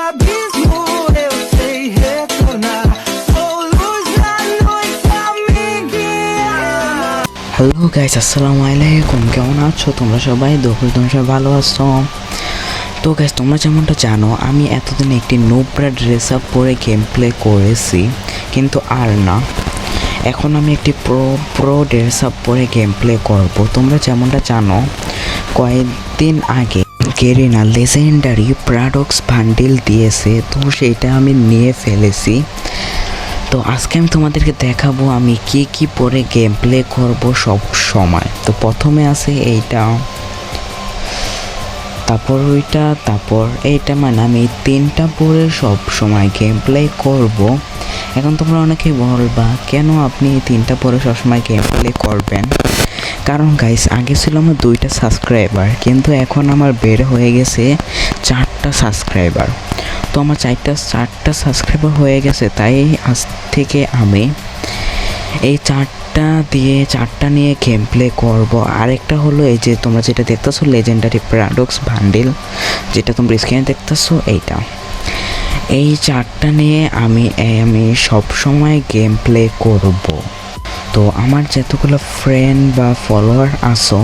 abismo eu sei retornar. Sou luz na noite a me guiar. Hello guys, আসসালামু আলাইকুম। কেমন আছো তোমরা সবাই? তোমরা সবাই ভালো আছো? তো গাইস, তোমরা যেমনটা জানো, আমি এতদিন একটি নোবরা ড্রেস আপ পরে গেম প্লে করেছি, কিন্তু আর না। এখন আমি একটি প্রো ড্রেস আপ পরে গেম প্লে করবো। তোমরা যেমনটা জানো, কয়েকদিন আগে গেরিনা লেজেন্ডারি প্যারাডক্স বান্ডিল দিয়েছে, তো সেটা আমি নিয়ে ফেলেছি। তো আজকে আমি তোমাদেরকে দেখাবো আমি কি পরে গেম প্লে করবো সব সময়। তো প্রথমে আছে এইটা, তারপর ওইটা, তারপর এইটা, মানে আমি এই তিনটা পরে সব সময় গেম প্লে করব। এখন তোমরা অনেকেই বলবা, কেন আপনি এই তিনটা পরে সবসময় গেম প্লে করবেন? কারণ গাইস, আগে ছিল আমার 2টা সাবস্ক্রাইবার, কিন্তু এখন আমার বের হয়ে গেছে 4টা সাবস্ক্রাইবার। তো আমার 4টা সাবস্ক্রাইবার হয়ে গেছে, তাই আজ থেকে আমি এই 4টা নিয়ে গেম প্লে করবো। আরেকটা হলো এই যে তোমরা যেটা দেখতেছো, লেজেন্ডারি প্যারাডক্স বান্ডিল, যেটা তোমরা স্ক্রিনে দেখতেছো, এই 4টা নিয়ে আমি সব সময় গেম প্লে করব। তো আমার যতগুলো ফ্রেন্ড বা ফলোয়ার আসো,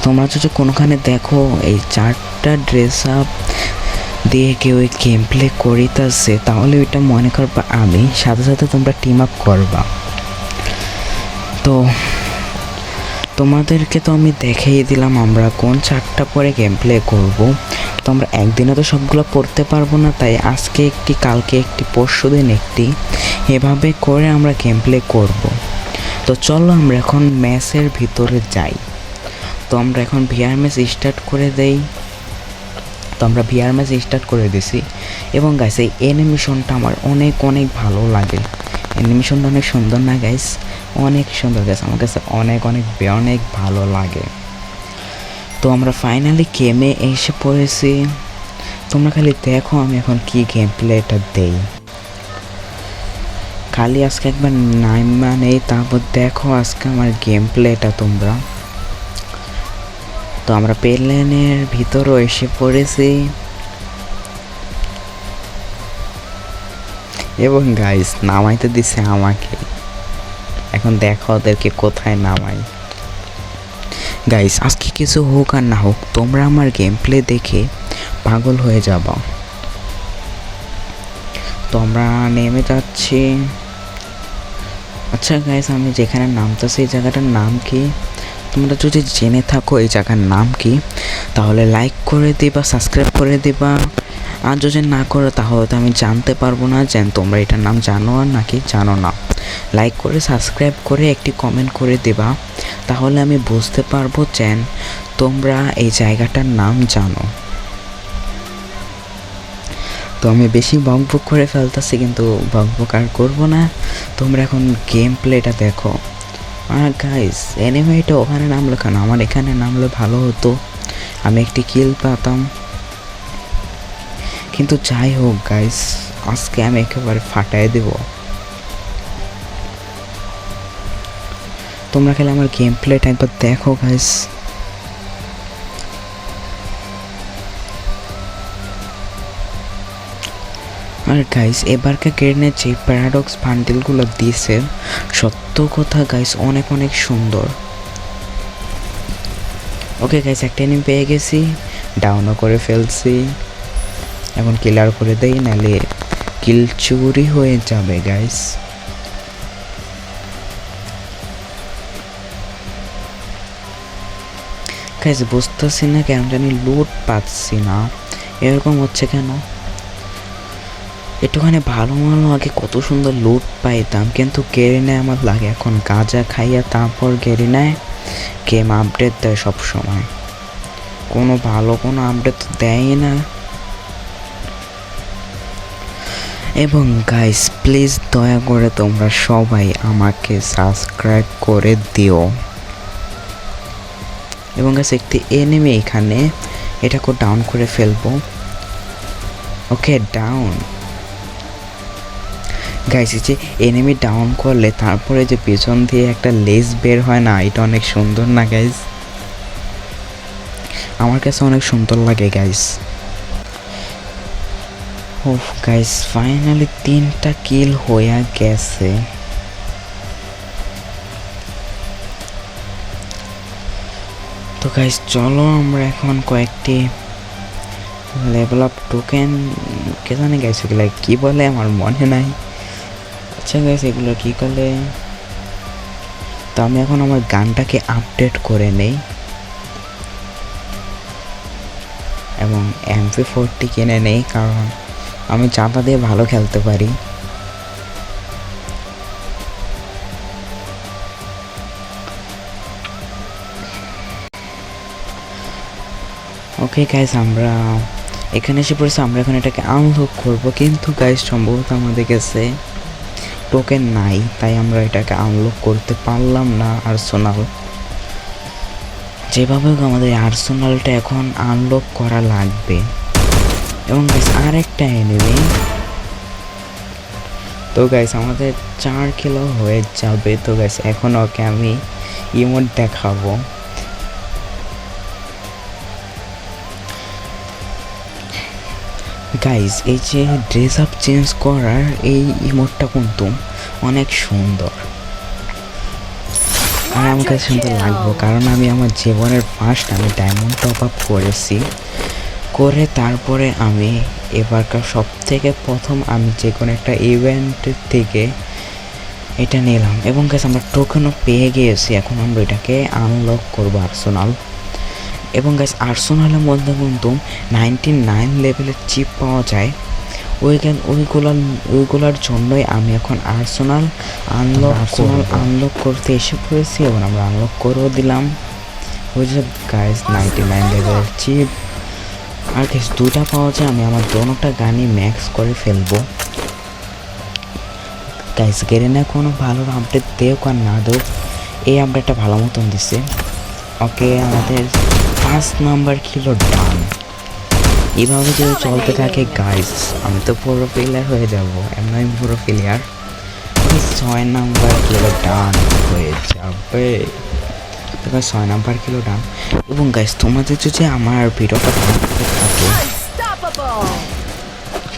তোমরা যদি কোনোখানে দেখো এই 4টা ড্রেস আপ দিয়ে কেউ গেম প্লে করিতেছে, তাহলে ওইটা মনে করবা আমি, সাথে সাথে তোমরা টিম আপ করবা। তো তোমাদেরকে তো আমি দেখিয়ে দিলাম আমরা কোন 4টা পরে গেম প্লে করবো। তো আমরা একদিনে তো সবগুলো পড়তে পারবো না, তাই আজকে একটি, কালকে একটি, পরশুদিন একটি, এভাবে করে আমরা গেম প্লে করব। তো চলো আমরা এখন ম্যাচের ভিতরে যাই। তো আমরা এখন ভিআর ম্যাচ স্টার্ট করে দেই। তো আমরা ভিআর ম্যাচ স্টার্ট করে দিছি। এবং গাইস, এই অ্যানিমেশনটা আমার অনেক ভালো লাগে। অ্যানিমেশনটা অনেক সুন্দর না গাইস? অনেক সুন্দর গাইস, আমার কাছে অনেক ভালো লাগে। তো আমরা ফাইনালি গেমে এসে পড়েছি। তোমরা খালি দেখো আমি এখন কি গেম প্লেটা দেই। খালি আজকে একবার নাইমা নেই, তারপর দেখো আজকে আমার গেম প্লেটা তোমরা। তো আমরা প্লেনের ভিতরও এসে পড়েছি। এবং গাইস, নামাইতে দিছে আমাকে। এখন দেখো ওদেরকে কোথায় নামাই। গাইস, আজকে কিছু হোক আর না হোক, তোমরা আমার গেম প্লে দেখে পাগল হয়ে যাবা। তো আমরা নেমে যাচ্ছি। আচ্ছা গাইস, আমি যেখানে নামতেছি এই জায়গাটার নাম কি? তোমরা যদি জেনে থাকো এই জায়গার নাম কি, তাহলে লাইক করে দিবা, সাবস্ক্রাইব করে দিবা। আর যদি না করো, তাহলে তো আমি জানতে পারবো না যে তোমরা এটার নাম জানো আর নাকি জানো না। লাইক করে সাবস্ক্রাইব করে একটি কমেন্ট করে দেবা, তাহলে আমি বুঝতে পারবো যে তোমরা এই জায়গাটার নাম জানো। তো আমি বেশি বকবক করে ফেলতেছি, কিন্তু বকবক আর করবো না। তোমরা এখন গেম প্লেটা দেখো। আর গাইস, এনিমেটা ওখানে নামলো কেন? আমার এখানে নামলে ভালো হতো, আমি একটি কিল পেতাম। কিন্তু যাই হোক গাইস, আজকে আমি একেবারে ফাটাই দেব। তোমরা খেলে আমার গেম প্লেটা একবার দেখো গাইস। আর গাইস, এবারকার গেরিনার যে প্যারাডক্স বান্ডিলগুলো দিয়েছে, সত্য কথা গাইস, অনেক সুন্দর। ওকে গাইস, একটা এনিমি পেয়ে গেছি, ডাউনও করে ফেলছি। এখন কিলার করে দেই, নাহলে কিল চুরি হয়ে যাবে গাইস। গাইস, বুঝতেছি না কেন জানি লুট পাচ্ছি না, এরকম হচ্ছে কেন? একটুখানি ভালো আগে কত সুন্দর লুট পাইতাম, কিন্তু গেরিনায় আমার লাগে এখন গাঁজা খাইয়া তারপর গেরিনায় গেম আপডেট দেয় সব সময়। কোনো ভালো কোনো আপডেট তো দেয়ই না। এবং গাইস, প্লিজ দয়া করে তোমরা সবাই আমাকে সাবস্ক্রাইব করে দিও। এবং গাইস, একটি এনিমি এখানে, এটাকে ডাউন করে ফেলবো। ওকে, ডাউন। গাইস, যে এনিমি ডাউন করলে তারপরে যে পেছন দিয়ে একটা লেজ বের হয় না, এটা অনেক সুন্দর না গাইস? আমার কাছে অনেক সুন্দর লাগে গাইস। ওফ গাইস, ফাইনালি 3টা কিল হয়ে গেছে। তো গাইস চলো আমরা এখন কয়েকটি লেভেল আপ টোকেন, কে জানে গাইস এগুলো কি বলে, আমার মনে নাই। আচ্ছা গাইস এগুলো কি করলে, তো আমি এখন আমার গানটাকে আপডেট করে নেই এবং MP40 কিনে নেই, কারণ আমি চাঁদা দিয়ে ভালো খেলতে পারি। ওকে গাইস, আমরা এখানে এসে পড়েছি। আমরা এখন এটাকে আনলক করব, কিন্তু গাইস সম্ভবত আমাদের কাছে টোকেন নাই, তাই আমরা এটাকে আনলক করতে পারলাম না। আর্সেনাল যেভাবে হোক আমাদের আর্সেনালটা এখন আনলক করা লাগবে। এবং গাইস আরেকটা এনিমি। তো গাইস আমাদের 4 কিলো হয়ে যাবে। তো গাইস এখন ওকে আমি ইমোট দেখাবো। গাইস এই যে ড্রেস আপ চেঞ্জ করার এই ইমোটটা কিন্তু অনেক সুন্দর, আর আমার কাছে সুন্দর লাগবে, কারণ আমি আমার জীবনের ফার্স্ট আমি ডায়মন্ড টপ আপ করেছি, করে তারপরে আমি এবারকার সব থেকে প্রথম আমি যে কোনো একটা ইভেন্টের থেকে এটা নিলাম। এবং গাইস আমরা টোকেনও পেয়ে গিয়েছি, এখন আমরা এটাকে আনলক করবো আর্সেনাল। এবং গাইস আর্সেনালের মধ্যে কিন্তু 99 লেভেলের চিপ পাওয়া যায়। ওইগুলোর জন্যই আমি এখন আর্সেনাল আনলক করতে এসে পড়েছি, এবং আমরা আনলক করেও দিলাম। ওই যে গাইস 99 লেভেলের চিপ, আর গাইস 2টা পাওয়া যায়। আমি আমার দোনোটা গানই ম্যাক্স করে ফেলবো। গাইস গেরেনা কোনো ভালো আপডেট দেওক আর না দেওক, এই আপডেটটা ভালো মতন দিছে। ওকে আমাদের 5 নাম্বার কিলো ডান। এইভাবে যদি চলতে থাকে গাইস, আমি তো পুরো প্লেয়ার হয়ে যাব, এমন আমি পুরো প্লেয়ার। 6 নাম্বার কিলো ডান হয়ে যাবে। 6 নাম্বার কিলো ডান। এবং গাইস তোমাদের যদি আমার ভিডিওটা ভালো থাকে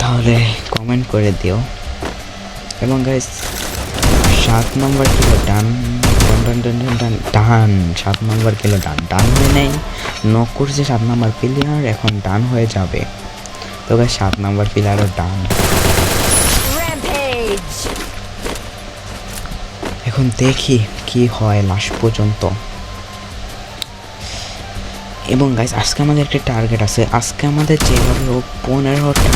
তাহলে কমেন্ট করে দিও। এবং গাইস 7 নাম্বার কিলো ডান ডান 7 নাম্বার কিলো ডান হয়ে নেই, নক করছে 7 নাম্বার প্লেয়ার, এখন ডান হয়ে যাবে। তো গাইস 7 নাম্বার প্লেয়ারও ডান। এখন দেখি কি হয় লাস্ট পর্যন্ত। এবং গাইস আজকে আমাদের একটা টার্গেট আছে, আজকে আমাদের যেভাবে হোক 15টা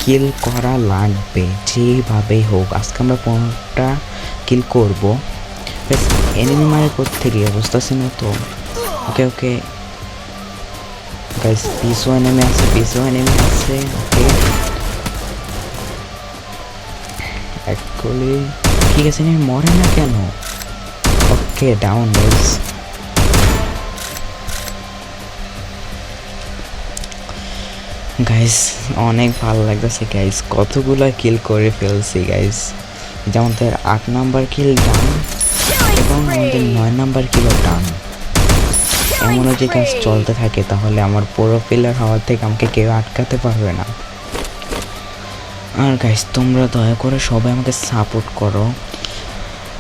কিল করা লাগবে, যেভাবেই হোক আজকে আমরা 15টা কিল করবো। এনিমি মারে করতে গিয়ে অবস্থা ছিল তো। ওকে ওকে গাইস পিছু এনিমি আছে। ওকে অ্যাকচুয়ালি ঠিক আছে, এনিমি মরে না কেন? ওকে ডাউন গাইস। গাইস অনেক ভালো লাগতেছে গাইস, কতগুলা কিল করে ফেলছি গাইস। যেমন 8 নাম্বার কিল ডান এবং আমাদের 9 নাম্বার কিলো ডান। এমন যে কাজ চলতে থাকে তাহলে আমার পুরো প্লেয়ার হওয়ার থেকে আমাকে কেউ আটকাতে পারবে না। আর গাইস তোমরা দয়া করে সবাই আমাকে সাপোর্ট করো।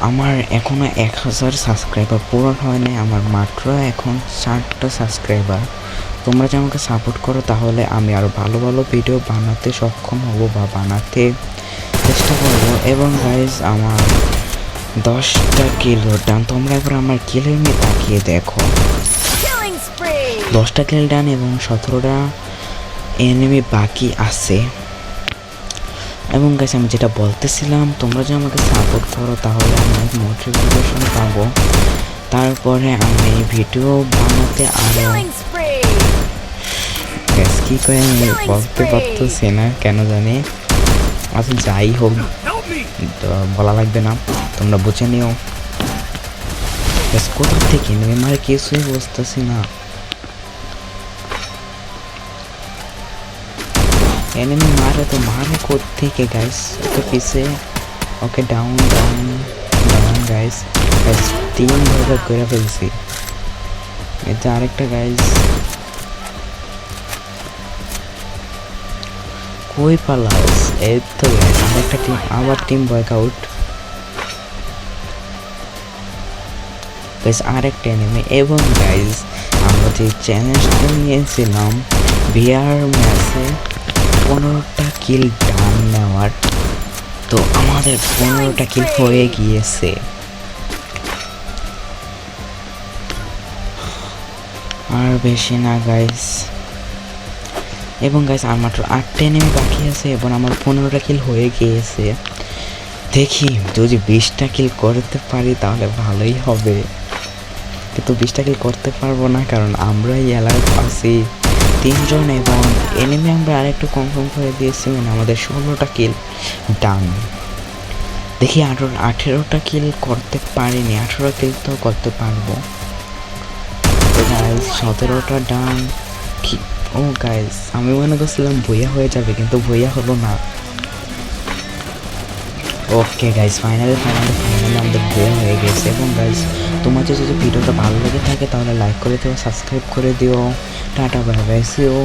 আমার এখনও 1000 সাবস্ক্রাইবার পূরণ হয় নাই, আমার মাত্র এখন 60টা সাবস্ক্রাইবার। তোমরা যে আমাকে সাপোর্ট করো তাহলে আমি আরও ভালো ভালো ভিডিও বানাতে সক্ষম হব বা বানাতে চেষ্টা করব। এবং গাইস আমার 10টা কিলো ডান। তোমরা এবার আমার কিলের নিয়ে তাকিয়ে দেখো, 10টা কিল ডান এবং 17টা এনিমি বাকি আছে। এবং গাইস আমি যেটা বলতেছিলাম, তোমরা যে আমাকে সাপোর্ট করো তাহলে আমি মোটিভেশন পাবো, তারপরে আমি ভিডিও বানাতে আরও গাইস কি করে আমি বলতে পারতেছি না কেন জানি। আচ্ছা যাই হোক বলা লাগবে না, তোমরা বুঝে নিও। গাইস কোথা থেকে নেমে মারে কিছুই বুঝতেছি না। এনিমি মারে তো মারে কোত্থেকে গাইস? ওকে পিছে, ওকে ডাউন গাইস। 3 ভাবে করে ফেলছি। এটা আরেকটা গাইস কই পালাস? এই তো guys, আরেকটা টিম, আবার টিম ওয়ার্কআউট গাইস, আরেকটা এনিমি। এবং গাইস আমরা যে চ্যালেঞ্জটা নিয়েছিলাম ভিআর ম্যাচে 15টা কিল ডান নেওয়ার, তো আমাদের 15টা কিল হয়ে গিয়েছে। আর বেশি না গাইস। এবং গাইস আর মাত্র 8টা এনিমি বাকি আছে এবং আমার 15টা কিল হয়ে গিয়েছে। দেখি যদি 20টা কিল করতে পারি তাহলে ভালোই হবে, কিন্তু 20টা কিল করতে পারবো না কারণ আমরাই অ্যালার্ট আছি 3 জন এবং এনিমি আমরা আরেকটু কনফার্ম করে দিয়েছি, মানে আমাদের 16টা কিল ডান। দেখি 18টা কিল করতে পারিনি, 18 কিল তো করতে পারবো। তো গাইস 17টা ডান। কি ও গাইস, আমি মনে করছিলাম ভইয়া হয়ে যাবে কিন্তু ভইয়া হলো না। ওকে গাইস, ফাইনালি আমাদের ভইয়া হয়ে গেছে। এবং গাইস তোমাদের যদি ভিডিওটা ভালো লেগে থাকে তাহলে লাইক করে দিও, সাবস্ক্রাইব করে দিও। Tata, bye bye, see you.